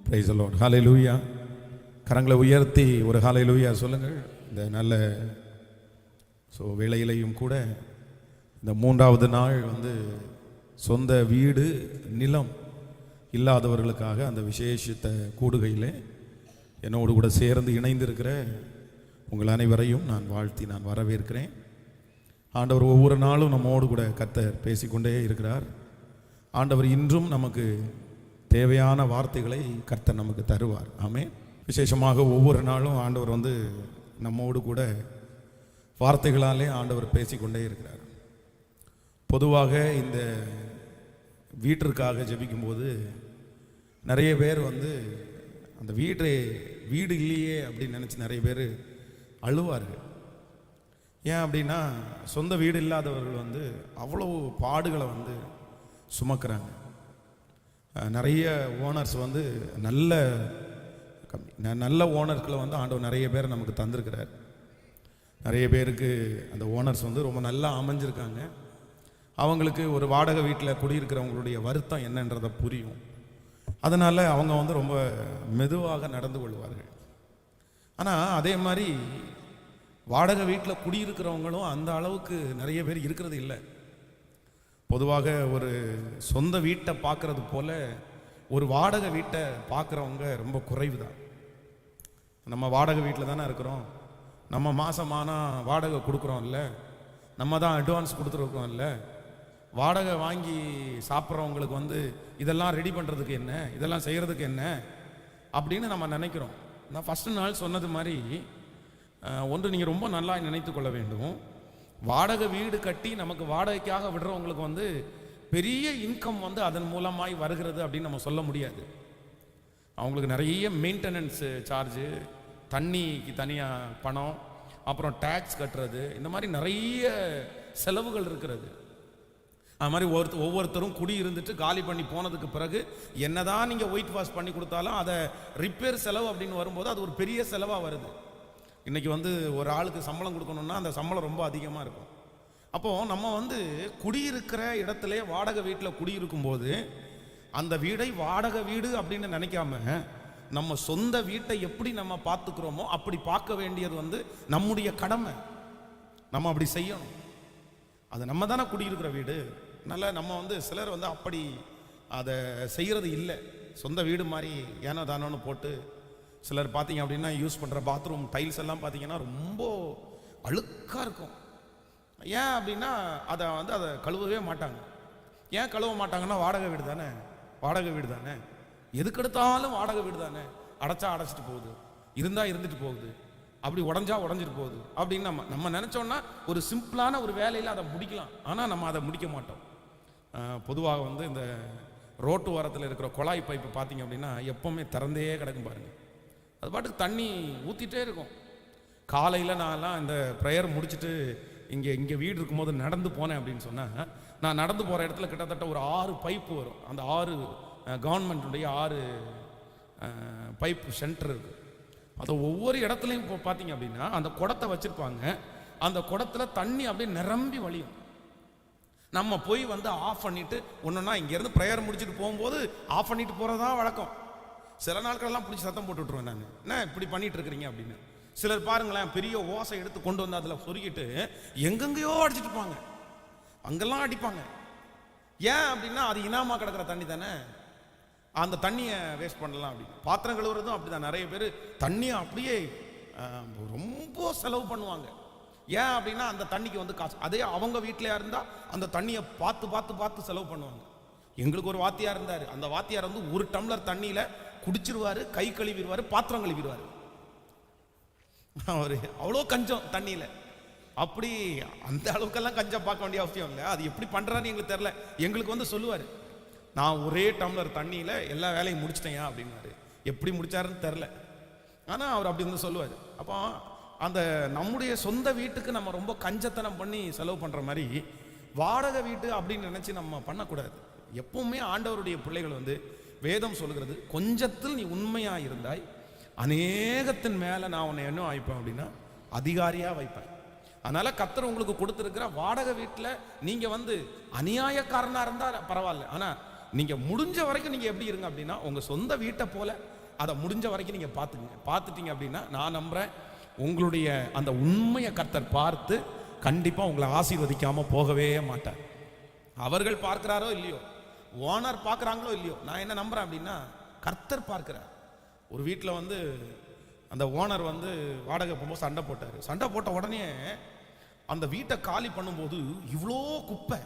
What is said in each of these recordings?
Praise the Lord. ஹல்லேலூயா. கரங்களை உயர்த்தி ஒரு ஹல்லேலூயா சொல்லுங்கள். இந்த நல்ல வேளையிலையும் கூட இந்த 3வது நாள் சொந்த வீடு நிலம் இல்லாதவர்களுக்காக அந்த விசேஷித்த கூடுகையில் என்னோடு கூட சேர்ந்து இணைந்திருக்கிற உங்கள் அனைவரையும் நான் வாழ்த்தி நான் வரவேற்கிறேன். ஆண்டவர் ஒவ்வொரு நாளும் நம்மோடு கூட கர்த்தர் பேசிக்கொண்டே இருக்கிறார். ஆண்டவர் இன்றும் நமக்கு தேவையான வார்த்தைகளை கர்த்தர் நமக்கு தருவார். ஆமென். விசேஷமாக ஒவ்வொரு நாளும் ஆண்டவர் நம்மோடு கூட வார்த்தைகளாலே ஆண்டவர் பேசிக்கொண்டே இருக்கிறார். பொதுவாக இந்த வீட்டிற்காக ஜெபிக்கும்போது நிறைய பேர் அந்த வீடு இல்லையே அப்படின்னு நினச்சி நிறைய பேர் அழுவார்கள். ஏன் அப்படின்னா சொந்த வீடு இல்லாதவர்கள் அவ்வளோ பாடுகளை சுமக்கிறாங்க. நிறைய ஓனர்ஸ் நல்ல ஓனர்களை ஆண்டவர் நிறைய பேர் நமக்கு தந்திருக்கிறார். நிறைய பேருக்கு அந்த ஓனர்ஸ் ரொம்ப நல்லா அமைஞ்சிருக்காங்க. அவங்களுக்கு ஒரு வாடகை வீட்டில் குடியிருக்கிறவங்களுடைய வருத்தம் என்னன்றதை புரியும். அதனால் அவங்க ரொம்ப மெதுவாக நடந்து கொள்வார்கள். ஆனால் அதே மாதிரி வாடகை வீட்டில் குடியிருக்கிறவங்களும் அந்த அளவுக்கு நிறைய பேர் இருக்கிறது இல்லை. பொதுவாக ஒரு சொந்த வீட்டை பார்க்குறது போல் ஒரு வாடகை வீட்டை பார்க்குறவங்க ரொம்ப குறைவு தான். நம்ம வாடகை வீட்டில் தானே இருக்கிறோம். நம்ம மாதமானால் வாடகை கொடுக்குறோம் இல்லை, நம்ம தான் அட்வான்ஸ் கொடுத்துருக்கோம் இல்லை. வாடகை வாங்கி சாப்பிட்றவங்களுக்கு இதெல்லாம் ரெடி பண்ணுறதுக்கு என்ன, இதெல்லாம் செய்கிறதுக்கு என்ன அப்படின்னு நம்ம நினைக்கிறோம். நான் ஃபஸ்ட்டு நாள் சொன்னது மாதிரி நீங்கள் ரொம்ப நல்லா நினைத்து கொள்ள வேண்டும். வாடகை வீடு கட்டி நமக்கு வாடகைக்காக விடுறவங்களுக்கு பெரிய இன்கம் அதன் மூலமாய் வருகிறது அப்படின்னு நம்ம சொல்ல முடியாது. அவங்களுக்கு நிறைய மெயின்டெனன்ஸ் சார்ஜு, தண்ணிக்கு தனியாக பணம், அப்புறம் டேக்ஸ் கட்டுறது, இந்த மாதிரி நிறைய செலவுகள் இருக்கிறது. அது மாதிரி ஒவ்வொருத்தரும் குடி இருந்துட்டு காலி பண்ணி போனதுக்கு பிறகு என்னதான் நீங்கள் ஒயிட் வாஷ் பண்ணி கொடுத்தாலும் அதை ரிப்பேர் செலவு அப்படின்னு வரும்போது அது ஒரு பெரிய செலவாக வருது. இன்றைக்கி ஒரு ஆளுக்கு சம்பளம் கொடுக்கணுன்னா அந்த சம்பளம் ரொம்ப அதிகமாக இருக்கும். அப்போது நம்ம குடியிருக்கிற இடத்துல வாடகை வீட்டில் குடியிருக்கும்போது அந்த வீடை வாடகை வீடு அப்படின்னு நினைக்காம நம்ம சொந்த வீட்டை எப்படி நம்ம பார்த்துக்கிறோமோ அப்படி பார்க்க வேண்டியது நம்முடைய கடமை. நம்ம அப்படி செய்யணும். அது நம்ம தானே குடியிருக்கிற வீடு. அதனால் நம்ம சிலர் அப்படி அதை செய்கிறது இல்லை. சொந்த வீடு மாதிரி ஏனோ தானோன்னு போட்டு சிலர் பார்த்தீங்க அப்படின்னா யூஸ் பண்ணுற பாத்ரூம் டைல்ஸ் எல்லாம் பார்த்தீங்கன்னா ரொம்ப அழுக்காக இருக்கும். ஏன் அப்படின்னா அதை கழுவவே மாட்டாங்க. ஏன் கழுவ மாட்டாங்கன்னா வாடகை வீடு தானே, எதுக்கெடுத்தாலும் வாடகை வீடு தானே, அடைச்சா அடைச்சிட்டு போகுது, இருந்தால் இருந்துட்டு போகுது, அப்படி உடஞ்சா உடஞ்சிட்டு போகுது அப்படின்னு நம்ம நினச்சோன்னா ஒரு சிம்பிளான ஒரு வேலையில் அதை முடிக்கலாம். ஆனால் நம்ம அதை முடிக்க மாட்டோம். பொதுவாக இந்த ரோட்டு ஓரத்தில் இருக்கிற குழாய் பைப்பு பார்த்தீங்க அப்படின்னா எப்போவுமே திறந்தே கிடக்கும் பாருங்கள். அது பாட்டுக்கு தண்ணி ஊற்றிட்டே இருக்கும். காலையில் நான்லாம் இந்த ப்ரேயர் முடிச்சுட்டு இங்கே வீடு இருக்கும்போது நடந்து போனேன் அப்படின்னு சொன்னால், நான் நடந்து போகிற இடத்துல கிட்டத்தட்ட ஒரு 6 பைப்பு வரும். அந்த 6 கவர்மெண்ட்டுடைய 6 பைப்பு சென்டர் இருக்குது. அதை ஒவ்வொரு இடத்துலையும் இப்போ பார்த்தீங்க அப்படின்னா அந்த குடத்தை வச்சுருப்பாங்க. அந்த குடத்தில் தண்ணி அப்படியே நிரம்பி வழியும். நம்ம போய் ஆஃப் பண்ணிவிட்டு ஒன்றுன்னா இங்கேருந்து ப்ரேயர் முடிச்சுட்டு போகும்போது ஆஃப் பண்ணிட்டு போகிறது தான் வழக்கம். சில நாட்களெல்லாம் பிடிச்சி சத்தம் போட்டு விட்டுருவேன் நான், என்ன இப்படி பண்ணிட்டு இருக்கிறீங்க அப்படின்னு. சிலர் பாருங்களேன், பெரிய ஓசை எடுத்து கொண்டு அதில் சொருகிட்டு எங்கெங்கேயோ அடிச்சுட்டு இருப்பாங்க, அங்கெல்லாம் அடிப்பாங்க. ஏன் அப்படின்னா அது இனாமா கிடக்கிற தண்ணி தானே, அந்த தண்ணியை வேஸ்ட் பண்ணலாம் அப்படின்னு. பாத்திரம் கழுவுறதும் அப்படிதான். நிறைய பேர் தண்ணியை அப்படியே ரொம்ப செலவு பண்ணுவாங்க. ஏன் அப்படின்னா அந்த தண்ணிக்கு காசு. அதே அவங்க வீட்டிலையா இருந்தால் அந்த தண்ணியை பார்த்து செலவு பண்ணுவாங்க. எங்களுக்கு ஒரு வாத்தியார் இருந்தார். அந்த வாத்தியார் 1 டம்ளர் தண்ணியில் குடிச்சிருவாரு, கை கழுவிடுவார், பாத்திரம் கழுவிடுவார். அவர் அவ்வளோ கஞ்சம் தண்ணியில். அப்படி அந்த அளவுக்கெல்லாம் கஞ்சம் பார்க்க வேண்டிய அவசியம் இல்லை. அது எப்படி பண்ணுறாருன்னு எங்களுக்கு தெரில. எங்களுக்கு சொல்லுவார், நான் ஒரே டம்ளர் தண்ணியில் எல்லா வேலையும் முடிச்சிட்டேன் அப்படின்னாரு. எப்படி முடிச்சாருன்னு தெரில, ஆனால் அவர் அப்படி சொல்லுவார். அப்போ அந்த நம்முடைய சொந்த வீட்டுக்கு நம்ம ரொம்ப கஞ்சத்தனம் பண்ணி செலவு பண்ணுற மாதிரி வாடகை வீட்டு அப்படின்னு நினச்சி நம்ம பண்ணக்கூடாது. எப்பவுமே ஆண்டவருடைய பிள்ளைகள் வேதம் சொல்கிறது, கொஞ்சத்தில் நீ உண்மையாக இருந்தாய் அநேகத்தின் மேலே நான் உன்னை என்ன வைப்பேன் அப்படின்னா அதிகாரியாக வைப்பேன். அதனால் கர்த்தர் உங்களுக்கு கொடுத்துருக்கிற வாடகை வீட்டில் நீங்கள் அநியாயக்காரனாக இருந்தால் பரவாயில்ல. ஆனால் நீங்கள் முடிஞ்ச வரைக்கும் நீங்கள் எப்படி இருங்க அப்படின்னா உங்கள் சொந்த வீட்டை போல அதை முடிஞ்ச வரைக்கும் நீங்கள் பார்த்துட்டீங்க அப்படின்னா நான் நம்புகிறேன் உங்களுடைய அந்த உண்மையை கர்த்தர் பார்த்து கண்டிப்பாக உங்களை ஆசீர்வதிக்காமல் போகவே மாட்டார். அவர்கள் பார்க்குறாரோ இல்லையோ, ஓனர் பார்க்குறாங்களோ இல்லையோ, நான் என்ன நம்புகிறேன் அப்படின்னா கர்த்தர் பார்க்குறார். ஒரு வீட்டில் வந்து அந்த ஓனர் வந்து வாடகை போகும்போது சண்டை போட்ட உடனே அந்த வீட்டை காலி பண்ணும்போது இவ்வளோ குப்பை,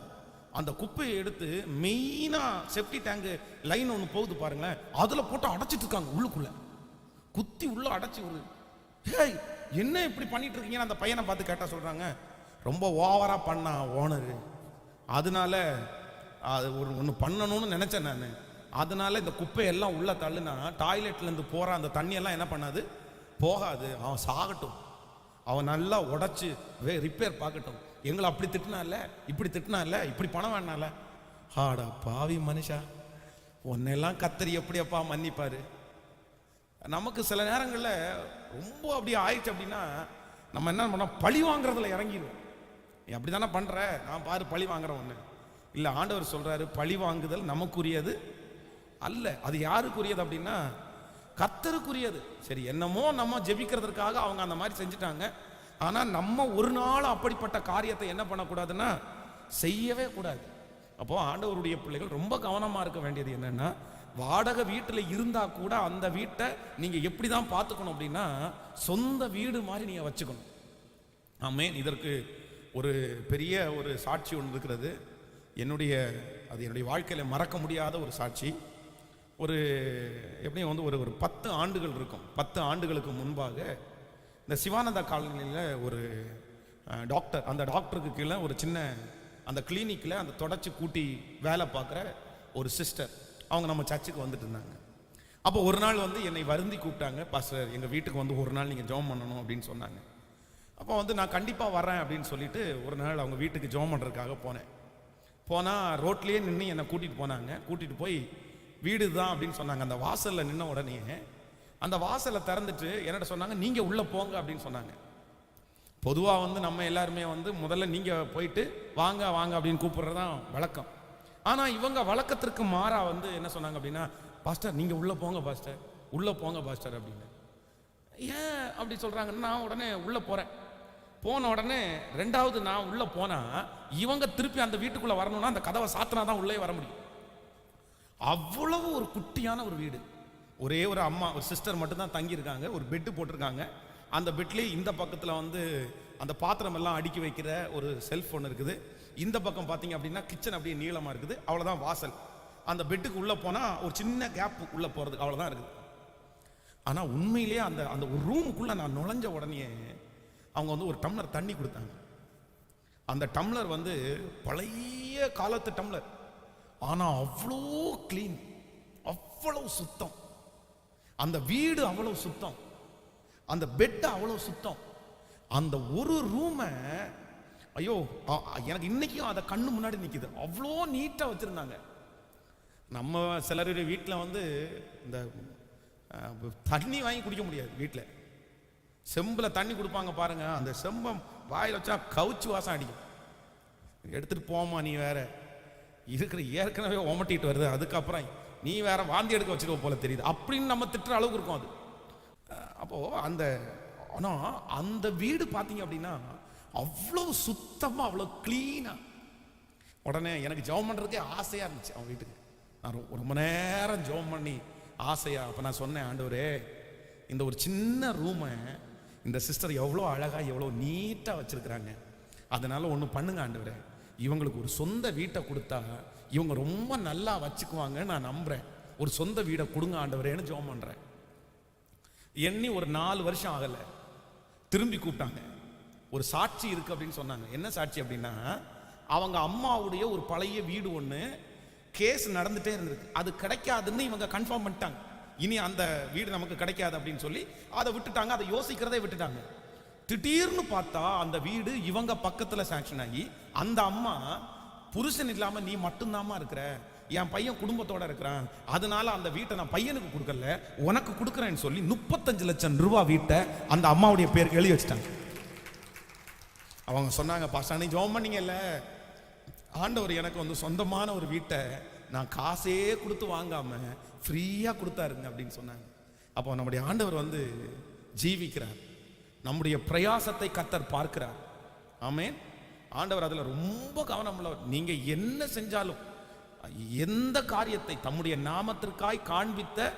அந்த குப்பையை எடுத்து மெயினாக செப்டி டேங்கு லைன் ஒன்று போகுது பாருங்களேன், அதில் போட்டு அடைச்சிட்டு இருக்காங்க. உள்ளுக்குள்ள குத்தி உள்ள அடைச்சி ஒரு ஹேய் என்ன இப்படி பண்ணிட்டு இருக்கீங்கன்னு அந்த பையனை பார்த்து கேட்டால் சொல்கிறாங்க, ரொம்ப ஓவராக பண்ணா ஓனரு, அதனால அது ஒன்று பண்ணணும்னு நினச்சேன் நான், அதனால இந்த குப்பையெல்லாம் உள்ள தள்ளுனா டாய்லெட்லேருந்து போகிற அந்த தண்ணியெல்லாம் என்ன பண்ணாது, போகாது, அவன் சாகட்டும், அவன் நல்லா உடச்சி ரிப்பேர் பார்க்கட்டும், எங்களை அப்படி திட்டினால இப்படி திட்டினால இப்படி பணம் வேணால. ஆடா பாவி மனுஷா, உன்னெல்லாம் கத்தரி எப்படியப்பா மன்னிப்பாரு. நமக்கு சில நேரங்களில் ரொம்ப அப்படி ஆயிடுச்சு அப்படின்னா நம்ம என்ன பண்ணோம், பழி வாங்குறதுல இறங்கிடுவோம். நீ அப்படி தானே பண்ணுற, நான் பாரு பழி வாங்குற ஒன்று இல்லை. ஆண்டவர் சொல்கிறாரு பழி வாங்குதல் நமக்குரியது அல்ல. அது யாருக்குரியது அப்படின்னா கர்த்தருக்குரியது. சரி, என்னமோ நம்ம ஜெபிக்கிறதுக்காக அவங்க அந்த மாதிரி செஞ்சுட்டாங்க. ஆனால் நம்ம ஒரு நாள் அப்படிப்பட்ட காரியத்தை என்ன பண்ணக்கூடாதுன்னா செய்யவே கூடாது. அப்போ ஆண்டவருடைய பிள்ளைகள் ரொம்ப கவனமாக இருக்க வேண்டியது என்னன்னா, வாடகை வீட்டில் இருந்தால் கூட அந்த வீட்டை நீங்கள் எப்படி தான் பார்த்துக்கணும் அப்படின்னா சொந்த வீடு மாதிரி நீங்கள் வச்சுக்கணும். ஆமென். இதற்கு ஒரு பெரிய ஒரு சாட்சி ஒன்று இருக்கிறது. என்னுடைய வாழ்க்கையில் மறக்க முடியாத ஒரு சாட்சி. ஒரு எப்படியும் வந்து ஒரு 10 ஆண்டுகள் இருக்கும். 10 ஆண்டுகளுக்கு முன்பாக இந்த சிவானந்தா காலனியில் ஒரு டாக்டர், அந்த டாக்டருக்கு கீழே ஒரு சின்ன அந்த கிளினிக்கில் அந்த தொடச்சி கூட்டி வேலை பார்க்குற ஒரு சிஸ்டர், அவங்க நம்ம சர்ச்சுக்கு வந்துட்டு இருந்தாங்க. அப்போ ஒரு நாள் வந்து என்னை வருந்தி கூப்பிட்டாங்க, பாஸ்டர் எங்கள் வீட்டுக்கு வந்து ஒரு நாள் நீங்கள் ஜெபம் பண்ணணும் அப்படின்னு சொன்னாங்க. அப்போ வந்து நான் கண்டிப்பாக வரேன் அப்படின்னு சொல்லிட்டு ஒரு நாள் அவங்க வீட்டுக்கு ஜெபம் பண்ணுறதுக்காக போனால் ரோட்லேயே நின்று என்னை கூட்டிகிட்டு போய் வீடு தான் அப்படின்னு சொன்னாங்க. அந்த வாசலில் நின்ன உடனே அந்த வாசலை திறந்துட்டு என்னட்ட சொன்னாங்க, நீங்கள் உள்ளே போங்க அப்படின்னு சொன்னாங்க. பொதுவாக வந்து நம்ம எல்லாருமே வந்து முதல்ல நீங்கள் போயிட்டு வாங்க வாங்க அப்படின்னு கூப்பிட்றது தான் வழக்கம். ஆனால் இவங்க வழக்கத்திற்கு மாறா வந்து என்ன சொன்னாங்க அப்படின்னா, பாஸ்டர் நீங்கள் உள்ளே போங்க பாஸ்டர், உள்ளே போங்க பாஸ்டர் அப்படின்னு. ஏன் அப்படி சொல்கிறாங்கன்னா, நான் உடனே உள்ளே போன உடனே ரெண்டாவது நான் உள்ளே போனால் இவங்க திருப்பி அந்த வீட்டுக்குள்ளே வரணும்னா அந்த கதவை சாத்தினா தான் உள்ளே வர முடியும். அவ்வளவு ஒரு குட்டியான ஒரு வீடு. ஒரே ஒரு அம்மா, ஒரு சிஸ்டர் மட்டும்தான் தங்கியிருக்காங்க. ஒரு பெட்டு போட்டிருக்காங்க. அந்த பெட்லேயே இந்த பக்கத்தில் வந்து அந்த பாத்திரம் எல்லாம் அடுக்கி வைக்கிற ஒரு செல்ஃபோன் இருக்குது. இந்த பக்கம் பார்த்தீங்க அப்படின்னா கிச்சன் அப்படியே நீளமாக இருக்குது. அவ்வளோதான் வாசல். அந்த பெட்டுக்கு உள்ளே போனால் ஒரு சின்ன கேப் உள்ளே போகிறதுக்கு அவ்வளோதான் இருக்குது. ஆனால் உண்மையிலேயே அந்த ஒரு ரூமுக்குள்ளே நான் நுழைஞ்ச உடனே அவங்க வந்து ஒரு டம்ளர் தண்ணி கொடுத்தாங்க. அந்த டம்ளர் வந்து பழைய காலத்து டம்ளர், ஆனால் அவ்வளோ கிளீன், அவ்வளவு சுத்தம். அந்த வீடு அவ்வளவு சுத்தம், அந்த பெட் அவ்வளவு சுத்தம். அந்த ஒரு ரூமை ஐயோ எனக்கு இன்னைக்கும் அதை கண்ணு முன்னாடி நிற்குது. அவ்வளோ நீட்டாக வச்சுருந்தாங்க. நம்ம சிலருடைய வீட்டில் வந்து இந்த தண்ணி வாங்கி குடிக்க முடியாது. வீட்டில் செம்பில் தண்ணி கொடுப்பாங்க பாருங்க, அந்த செம்பம் வாயில் வச்சா கவுச்சு வாசம் அடிக்கும். எடுத்துகிட்டு போமா, நீ வேற இருக்கிற ஏற்கனவே ஓமட்டிட்டு வருது, அதுக்கப்புறம் நீ வேற வாந்தி எடுக்க வச்சுக்க போல தெரியுது அப்படின்னு நம்ம திட்டுற அளவுக்கு இருக்கும் அது. அப்போது ஆனால் அந்த வீடு பார்த்தீங்க அப்படின்னா அவ்வளோ சுத்தமாக, அவ்வளோ க்ளீனாக. உடனே எனக்கு ஜெபம் பண்ணுறதுக்கே ஆசையாக இருந்துச்சு. அவன் வீட்டுக்கு நான் ரொம்ப நேரம் ஜெபம் பண்ணி ஆசையாக. அப்போ நான் சொன்னேன், ஆண்டவரே இந்த ஒரு சின்ன ரூமை இந்த சிஸ்டர் எவ்வளோ அழகாக எவ்வளோ நீட்டாக வச்சுருக்குறாங்க, அதனால ஒன்று பண்ணுங்க ஆண்டவரே, இவங்களுக்கு ஒரு சொந்த வீட்டை கொடுத்தா இவங்க ரொம்ப நல்லா வச்சுக்குவாங்க நான் நம்புகிறேன். ஒரு சொந்த வீடை கொடுங்க ஆண்டவரேன்னு ஜெபம் பண்ணுறேன். எண்ணி ஒரு 4 வருஷம் ஆகலை, திரும்பி கூப்பிட்டாங்க. ஒரு சாட்சி இருக்குது அப்படின்னு சொன்னாங்க. என்ன சாட்சி அப்படின்னா, அவங்க அம்மாவுடைய ஒரு பழைய வீடு ஒன்று கேஸ் நடந்துகிட்டே இருந்திருக்கு. அது கிடைக்காதுன்னு இவங்க கன்ஃபார்ம் பண்ணிட்டாங்க. இனி அந்த வீடு நமக்கு கிடைக்காது அப்படின்னு சொல்லி அதை விட்டுட்டாங்க. அதை யோசிக்கிறதே விட்டுட்டாங்க. திடீர்னு பார்த்தா அந்த வீடு இவங்க பக்கத்தில் சாங்ஷன் ஆகி, அந்த அம்மா புருஷன் இல்லாமல் நீ மட்டும்தாம்மா இருக்கிற, என் பையன் குடும்பத்தோட இருக்கிறான், அதனால அந்த வீட்டை நான் பையனுக்கு கொடுக்கல உனக்கு கொடுக்குறேன்னு சொல்லி 35 லட்சம் ரூபா வீட்டை அந்த அம்மாவுடைய பேருக்கு எழுதி வச்சுட்டாங்க. அவங்க சொன்னாங்க, பாஸ்டர் நீ ஜெபம் பண்ணீங்கல்ல, ஆண்டவர் எனக்கு வந்து சொந்தமான ஒரு வீட்டை நான் காசே கொடுத்து வாங்காம ஃப்ரீயாக கொடுத்தாருங்க அப்படின்னு சொன்னாங்க. அப்போ நம்முடைய ஆண்டவர் வந்து ஜீவிக்கிறார். நம்முடைய பிரயாசத்தை கர்த்தர் பார்க்கிறார். ஆமென். ஆண்டவர் அதுல ரொம்ப கவனம் உள்ளவர். நீங்க என்ன செஞ்சாலும், எந்த காரியத்தை தம்முடைய நாமத்திற்காய் காண்பித்த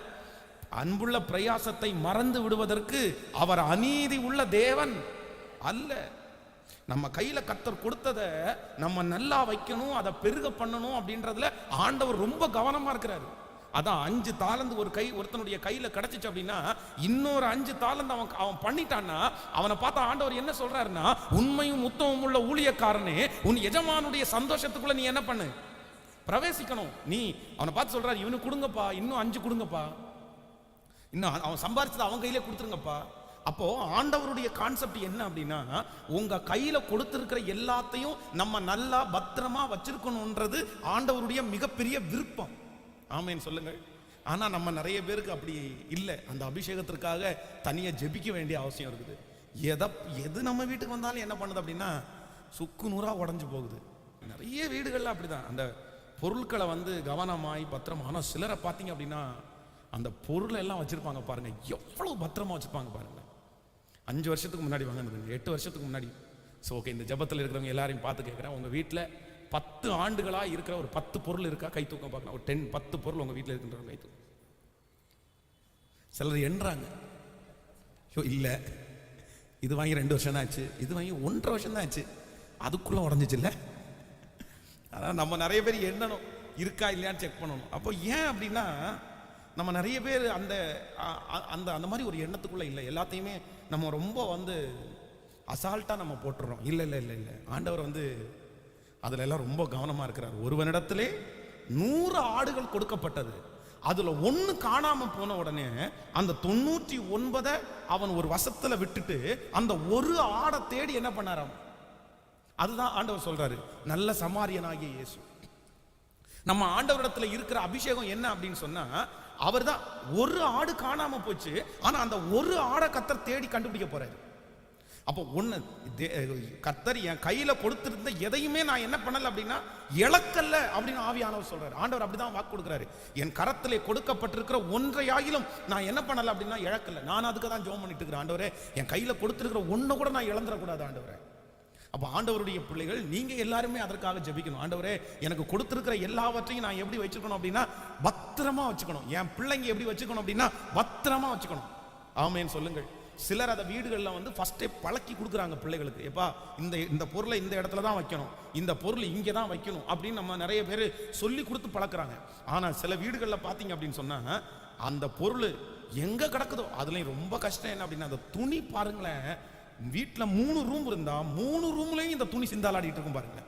அன்புள்ள பிரயாசத்தை மறந்து விடுவதற்கு அவர் அநீதி உள்ள தேவன் அல்ல. நம்ம கையில கர்த்தர் கொடுத்ததை நம்ம நல்லா வைக்கணும், அதை பெருக பண்ணணும் அப்படின்றதுல ஆண்டவர் ரொம்ப கவனமா இருக்கிறாரு. அதான் 5 தாலந்து ஒருத்தனுடைய கையில கிடைச்சிச்சு அப்படின்னா இன்னொரு 5 தாலந்து அவன் பண்ணிட்டான்னா அவனை பார்த்தா ஆண்டவர் என்ன சொல்றாருன்னா, உண்மையும் உத்தமமும் உள்ள ஊழியக்காரனே, உன் எஜமானுடைய சந்தோஷத்துக்குள்ள நீ என்ன பண்ணு, பிரவேசிக்கணும். நீ அவனை பார்த்து சொல்றாரு, இவனுக்கு கொடுங்கப்பா, இன்னும் 5 கொடுங்கப்பா, இன்னும் அவன் சம்பாரிச்சது அவன் கையிலே கொடுத்துருங்கப்பா. அப்போ ஆண்டவருடைய கான்செப்ட் என்ன அப்படின்னா, உங்க கையில கொடுத்திருக்கிற எல்லாத்தையும் நம்ம நல்லா பத்திரமா வச்சிருக்கணும்ன்றது ஆண்டவருடைய மிகப்பெரிய விருப்பம். ஆமேன் சொல்லுங்கள். ஆனா நம்ம நிறைய பேருக்கு அப்படி இல்லை. அந்த அபிஷேகத்திற்காக தனியா ஜெபிக்க வேண்டிய அவசியம் இருக்குது. எது நம்ம வீட்டுக்கு வந்தாலும் என்ன பண்ணுது அப்படின்னா சுக்கு நூறா உடஞ்சு போகுது. நிறைய வீடுகள்ல அப்படிதான். அந்த பொருட்களை வந்து கவனமாய் பத்திரமா, ஆனா சிலரை பார்த்தீங்க அப்படின்னா அந்த பொருளை எல்லாம் வச்சிருப்பாங்க பாருங்க, எவ்வளவு பத்திரமா வச்சிருப்பாங்க பாருங்க. 5 வருஷத்துக்கு முன்னாடி வாங்கினதுங்க, 8 வருஷத்துக்கு முன்னாடி. ஸோ ஓகே, இந்த ஜபத்தில் இருக்கிறவங்க எல்லாரையும் பார்த்து கேட்குறேன், உங்கள் வீட்டில் 10 ஆண்டுகளாக இருக்கிற ஒரு 10 பொருள் இருக்கா? கை தூக்கம் பார்க்கலாம். ஒரு 10 பொருள் உங்கள் வீட்டில் இருக்கின்றவங்க கை தூக்கம். சிலர் எண்ணுறாங்க, இல்லை இது வாங்கி 2 வருஷம் தான் ஆச்சு, இது வாங்கி 1.5 வருஷம் தான் ஆச்சு, அதுக்குள்ளே உடஞ்சிச்சு இல்லை. அதான் நம்ம நிறைய பேர் எண்ணணும், இருக்கா இல்லையான்னு செக் பண்ணணும். அப்போ ஏன் அப்படின்னா நம்ம நிறைய பேர் அந்த அந்த அந்த மாதிரி ஒரு எண்ணத்துக்குள்ள இல்லை. எல்லாத்தையுமே நம்ம ரொம்ப வந்து அசால்ட்டாக நம்ம போட்டுறோம். இல்லை இல்லை இல்லை இல்லை, ஆண்டவர் வந்து அதில் எல்லாம் ரொம்ப கவனமாக இருக்கிறார். ஒருவனிடத்திலே 100 ஆடுகள் கொடுக்கப்பட்டது, அதில் 1 காணாம போன உடனே அந்த 99 அவன் ஒரு வசத்தில் விட்டுட்டு அந்த ஒரு ஆடை தேடி என்ன பண்ணாராம்? அதுதான் ஆண்டவர் சொல்றாரு, நல்ல சமாரியனாகிய இயேசு. நம்ம ஆண்டவரிடத்துல இருக்கிற அபிஷேகம் என்ன அப்படின்னு சொன்னா, அவர் தான் ஒரு ஆடு காணாம போச்சு, ஆனா அந்த ஒரு ஆடை கர்த்தர் தேடி கண்டுபிடிக்க போறாரு. அப்போ ஒண்ணு, கர்த்தர் என் கையில கொடுத்திருந்த எதையுமே நான் என்ன பண்ணல அப்படின்னா இழக்கல்ல அப்படின்னு ஆவியானவர் சொல்றாரு. ஆண்டவர் அப்படிதான் வாக்கு கொடுக்குறாரு, என் கரத்திலே கொடுக்கப்பட்டிருக்கிற ஒன்றையாயிலும் நான் என்ன பண்ணல அப்படின்னா இழக்கல. நான் அதுக்கு தான் ஜெபம் பண்ணிட்டு இருக்கிறேன், ஆண்டவரே என் கையில கொடுத்திருக்கிற ஒண்ணு கூட நான் இழந்துடக்கூடாது ஆண்டவரே. அப்போ ஆண்டவருடைய பிள்ளைகள் நீங்க எல்லாருமே அதற்காக ஜெபிக்கணும். ஆண்டவரே எனக்கு கொடுத்திருக்கிற எல்லாவற்றையும் நான் எப்படி வச்சுக்கணும் அப்படின்னா பத்திரமா வச்சுக்கணும். என் பிள்ளைங்க எப்படி வச்சுக்கணும் அப்படின்னா பத்திரமா வச்சுக்கணும். ஆமேன் சொல்லுங்கள். சிலர் அதை வீடுகளில் வந்து ஃபர்ஸ்டே பழக்கி கொடுக்குறாங்க பிள்ளைகளுக்கு, எப்பா இந்த பொருளை இந்த இடத்துல தான் வைக்கணும், இந்த பொருள் இங்கே தான் வைக்கணும் அப்படின்னு நம்ம நிறைய பேர் சொல்லி கொடுத்து பழக்கிறாங்க. ஆனால் சில வீடுகளில் பார்த்தீங்க அப்படின்னு சொன்னா அந்த பொருள் எங்க கிடக்குதோ அதுலயும் ரொம்ப கஷ்டம். என்ன அப்படின்னா அந்த துணி பாருங்களேன், வீட்டில் 3 ரூம் இருந்தா 3 ரூம்லையும் இந்த துணி சிந்தாலாடிட்டு இருக்கும் பாருங்க.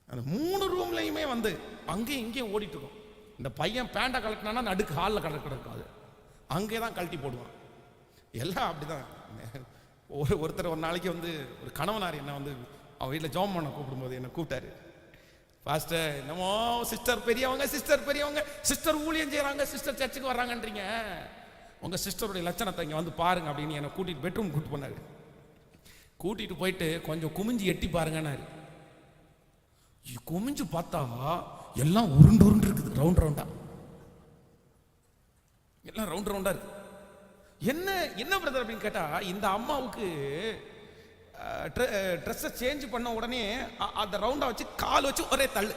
அந்த 3 ரூம்லையுமே வந்து அங்கேயும் இங்கேயும் ஓடிட்டு இருக்கும். இந்த பையன் பேண்டை கலட்டினா நடுக்கு ஹாலில் கிடக்காது, அங்கே தான் கழட்டி போடுவான். எல்லாம் அப்படிதான். ஒருத்தர் ஒரு நாளைக்கு வந்து ஒரு கணவனார் என்ன வந்து அவன் வீட்டில் ஜாம் பண்ண கூப்பிடும்போது என்னை கூப்பிட்டாரு. பாஸ்டர் என்னமோ சிஸ்டர் பெரியவங்க, சிஸ்டர் பெரியவங்க, சிஸ்டர் ஊழியம் செய்கிறாங்க, சிஸ்டர் சர்ச்சுக்கு வர்றாங்கன்றீங்க, உங்க சிஸ்டருடைய லட்சணத்தை இங்கே வந்து பாருங்க அப்படின்னு என்னை கூட்டிட்டு பெட்ரூம் கூட்டிட்டு போனாரு. கூட்டிட்டு போயிட்டு கொஞ்சம் குமிஞ்சு எட்டி பாருங்கன்னாரு. குமிஞ்சு பார்த்தா எல்லாம் உருண்டு உருண்டு இருக்குது, ரவுண்ட் ரவுண்டா, எல்லாம் ரவுண்ட் ரவுண்டா இருக்கு. என்ன பிரதர் அப்படின்னு கேட்டா, இந்த அம்மாவுக்கு ட்ரெஸ்ஸை சேஞ்ச் பண்ண உடனே அந்த ரவுண்டா வச்சு கால் வச்சு ஒரே தள்ளு,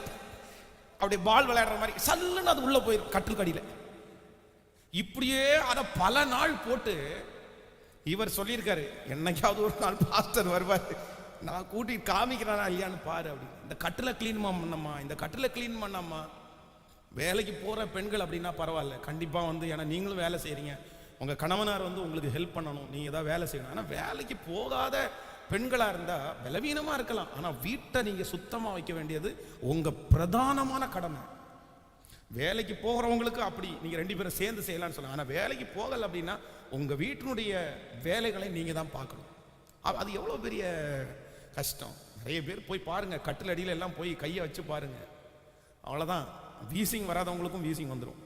அப்படியே பால் விளையாடுற மாதிரி சல்லுன்னு அது உள்ள போயிடும் கட்டில் கடியில. இப்படியே அதை பல நாள் போட்டு இவர் சொல்லியிருக்காரு, என்னைக்காவது ஒரு நாள் பாஸ்டர் வருவார், நான் கூட்டி காமிக்கிறானா இல்லையான்னு பாரு அப்படி. இந்த கட்டில் கிளீன் பண்ணம்மா, இந்த கட்டில் கிளீன் பண்ணாமா. வேலைக்கு போகிற பெண்கள் அப்படின்னா பரவாயில்ல, கண்டிப்பாக வந்து ஏன்னா நீங்களும் வேலை செய்கிறீங்க, உங்கள் கணவனார் வந்து உங்களுக்கு ஹெல்ப் பண்ணணும், நீங்கள் ஏதாவது வேலை செய்யணும். ஆனால் வேலைக்கு போகாத பெண்களாக இருந்தால் பலவீனமாக இருக்கலாம், ஆனால் வீட்டை நீங்கள் சுத்தமாக வைக்க வேண்டியது உங்கள் பிரதானமான கடமை. வேலைக்கு போகிறவங்களுக்கு அப்படி நீங்கள் 2 பேரும் சேர்ந்து செய்யலாம்னு சொல்லுங்கள். ஆனால் வேலைக்கு போகலை அப்படின்னா உங்கள் வீட்டினுடைய வேலைகளை நீங்கள் தான் பார்க்கணும். அது எவ்வளோ பெரிய கஷ்டம். நிறைய பேர் போய் பாருங்கள், கட்டில் அடியில் எல்லாம் போய் கையை வச்சு பாருங்கள், அவ்வளோதான். வீசிங் வராதவங்களுக்கும் வீசிங் வந்துடும்,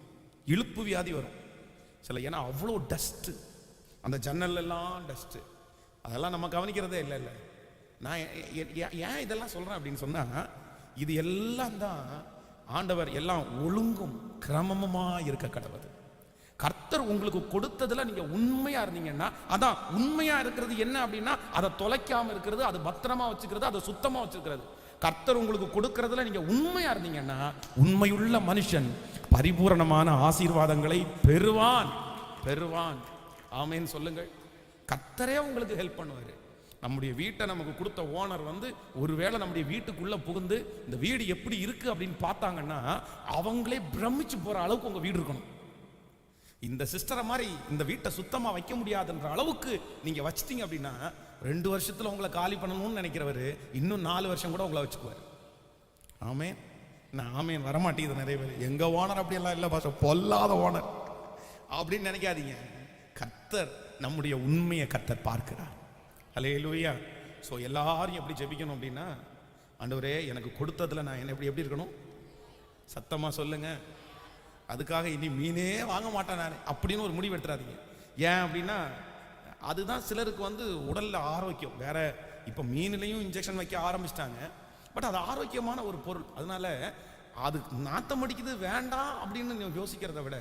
இழுப்பு வியாதி வரும் சில. ஏன்னா அவ்வளோ டஸ்ட்டு, அந்த ஜன்னல்லாம் டஸ்ட்டு, அதெல்லாம் நம்ம கவனிக்கிறதே இல்லை. நான் ஏன் இதெல்லாம் சொல்கிறேன் அப்படின்னு சொன்னால், இது எல்லாம் தான் ஆண்டவர் எல்லாம் ஒழுங்கும் கிரமமுமா இருக்க கடவுது. கர்த்தர் உங்களுக்கு கொடுத்ததுல நீங்க உண்மையா இருந்தீங்கன்னா, அதான் உண்மையா இருக்கிறது என்ன அப்படின்னா, அதை தொலைக்காம இருக்கிறது, அதை பத்திரமா வச்சுக்கிறது, அதை சுத்தமா வச்சுக்கிறது. கர்த்தர் உங்களுக்கு கொடுக்கறதுல நீங்க உண்மையா இருந்தீங்கன்னா, உண்மையுள்ள மனுஷன் பரிபூரணமான ஆசீர்வாதங்களை பெறுவான் பெறுவான். ஆமென் சொல்லுங்கள். கர்த்தரே உங்களுக்கு ஹெல்ப் பண்ணுவாரு. நம்முடைய வீட்டை நமக்கு கொடுத்த ஓனர் வந்து ஒருவேளை நம்முடைய வீட்டுக்குள்ள புகுந்து இந்த வீடு எப்படி இருக்கு அப்படின்னு பார்த்தாங்கன்னா, அவங்களே பிரமிச்சு போற அளவுக்கு உங்க வீடு இருக்கணும். இந்த சிஸ்டரை மாதிரி இந்த வீட்டை சுத்தமா வைக்க முடியாதுன்ற அளவுக்கு நீங்க வச்சிட்டீங்க அப்படின்னா, 2 வருஷத்துல உங்களை காலி பண்ணணும்னு நினைக்கிறவரு இன்னும் 4 வருஷம் கூட உங்களை வச்சுக்குவார். ஆமென். நான் ஆமென் வரமாட்டேங்குது. நிறைய பேர் எங்க ஓனர் அப்படியெல்லாம் இல்லை பாச, பொல்லாத ஓனர் அப்படின்னு நினைக்காதீங்க. கர்த்தர் நம்முடைய உண்மையை கர்த்தர் பார்க்கிறார். ஹல்லேலூயா. ஸோ எல்லாரும் எப்படி ஜெபிக்கணும் அப்படின்னா, ஆண்டவரே எனக்கு கொடுத்ததுல நான் என்ன எப்படி இருக்கணும், சத்தமா சொல்லுங்க. அதுக்காக இனி மீனே வாங்க மாட்டேன் நான் அப்படின்னு ஒரு முடிவு எடுத்துறாதீங்க. ஏன் அப்படின்னா, அதுதான் சிலருக்கு வந்து உடல்ல ஆரோக்கியம். வேற இப்போ மீன்லையும் இன்ஜெக்ஷன் வைக்க ஆரம்பிச்சிட்டாங்க. பட் அது ஆரோக்கியமான ஒரு பொருள். அதனால அது நாத்தம் அடிக்குது வேண்டாம் அப்படின்னு யோசிக்கிறத விட,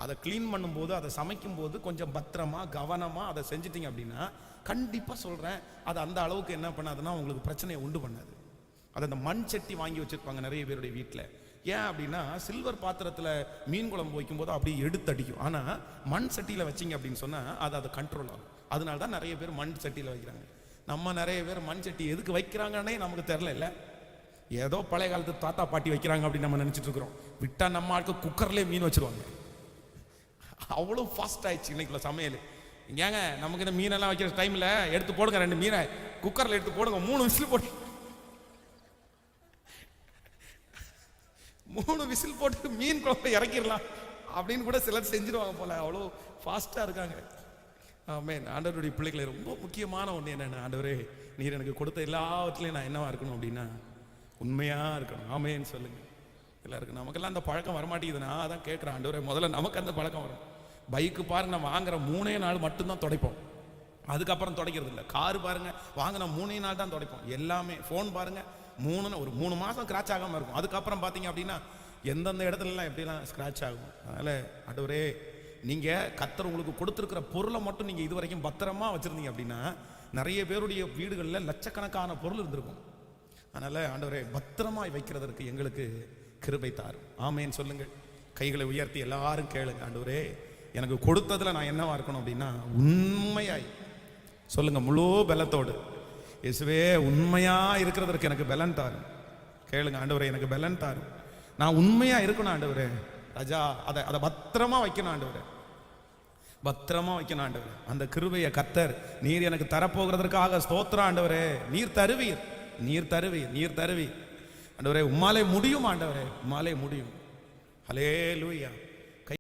அதை க்ளீன் பண்ணும்போது, அதை சமைக்கும் போது கொஞ்சம் பத்திரமா கவனமா அதை செஞ்சிட்டிங்க அப்படின்னா, கண்டிப்பாக சொல்கிறேன், அது அந்த அளவுக்கு என்ன பண்ணாதுன்னா உங்களுக்கு பிரச்சனையை உண்டு பண்ணாது. அது அந்த மண் சட்டி வாங்கி வச்சுருப்பாங்க நிறைய பேருடைய வீட்டில். ஏன் அப்படின்னா, சில்வர் பாத்திரத்தில் மீன் குழம்பு வைக்கும்போது அப்படியே எடுத்து அடிக்கும். ஆனால் மண் சட்டியில் வச்சிங்க அப்படின்னு சொன்னால் அது கண்ட்ரோல் ஆகும். அதனால தான் நிறைய பேர் மண் சட்டியில் வைக்கிறாங்க. நம்ம நிறைய பேர் மண் சட்டி எதுக்கு வைக்கிறாங்கன்னே நமக்கு தெரில. இல்லை, ஏதோ பழைய காலத்து தாத்தா பாட்டி வைக்கிறாங்க அப்படின்னு நம்ம நினச்சிட்டு இருக்கிறோம். விட்டால் நம்ம ஆட்கள் குக்கர்லேயே மீன் வச்சுருவாங்க. அவ்வளோ ஃபாஸ்ட் ஆயிடுச்சு இன்னைக்குள்ள சமையல். ஏங்க நமக்கு இந்த மீனெல்லாம் வைக்கிற டைமில் எடுத்து போடுங்க, 2 மீனை குக்கரில் எடுத்து போடுங்க, 3 விசில் போட்டு 3 விசில் போட்டு மீன் குழம்பு இறக்கிடலாம் அப்படின்னு கூட சிலர் செஞ்சிருவாங்க போல. அவ்வளோ ஃபாஸ்ட்டாக இருக்காங்க. ஆமென். ஆண்டவருடைய பிள்ளைகளை ரொம்ப முக்கியமான ஒன்று என்னென்ன, ஆண்டவரே நீர் எனக்கு கொடுத்த எல்லாவற்றிலையும் நான் என்னவா இருக்கணும் அப்படின்னா உண்மையாக இருக்கணும். ஆமென் சொல்லுங்க. எல்லாருக்கும் நமக்கெல்லாம் அந்த பழக்கம் வரமாட்டேங்குது. நான் அதான் கேட்குறேன், ஆண்டவரே முதல்ல நமக்கு அந்த பழக்கம் வரும். பைக்கு பாருங்க, நம்ம வாங்குற 3 நாள் மட்டும்தான் துடைப்போம், அதுக்கப்புறம் துடைக்கிறது இல்லை. காரு பாருங்க, வாங்கின 3 நாள் தான் துடைப்போம் எல்லாமே. ஃபோன் பாருங்க, 3 மாதம் ஸ்க்ராட்ச் ஆகாமல் இருக்கும். அதுக்கப்புறம் பார்த்தீங்க அப்படின்னா எந்தெந்த இடத்துலலாம் எப்படிலாம் ஸ்க்ராட்ச் ஆகும். அதனால் ஆண்டவரே நீங்கள் கர்த்தர் உங்களுக்கு கொடுத்துருக்கிற பொருளை மட்டும் நீங்கள் இது வரைக்கும் பத்திரமா வச்சுருந்தீங்க அப்படின்னா, நிறைய பேருடைய வீடுகளில் லட்சக்கணக்கான பொருள் இருந்திருக்கும். அதனால் ஆண்டவரே பத்திரமாய் வைக்கிறதற்கு எங்களுக்கு கிருபை தாரும். ஆமேன்னு சொல்லுங்கள். கைகளை உயர்த்தி எல்லாரும் கேளுங்க, ஆண்டவரே எனக்கு கொடுத்ததுல நான் என்னவா இருக்கணும் அப்படின்னா உண்மையாய் சொல்லுங்க, முழு பலத்தோடு. இயேசுவே உண்மையா இருக்கிறதற்கு எனக்கு பலன் தாரும். கேளுங்க, ஆண்டவரே எனக்கு பலன் தாரும். நான் உண்மையா இருக்கணும் ஆண்டவரே. ராஜா அதை பத்திரமா வைக்கணும் ஆண்டவரே, பத்திரமா வைக்கணும் ஆண்டவரே. அந்த கிருபையை கர்த்தர் நீர் எனக்கு தரப்போகிறதற்காக ஸ்தோத்திரம் ஆண்டவரே. நீர் தருவீர், நீர் தருவீர், நீர் தருவீர் ஆண்டவரே. உம்மாலே முடியும் ஆண்டவரே, உம்மாலே முடியும். ஹல்லேலூயா.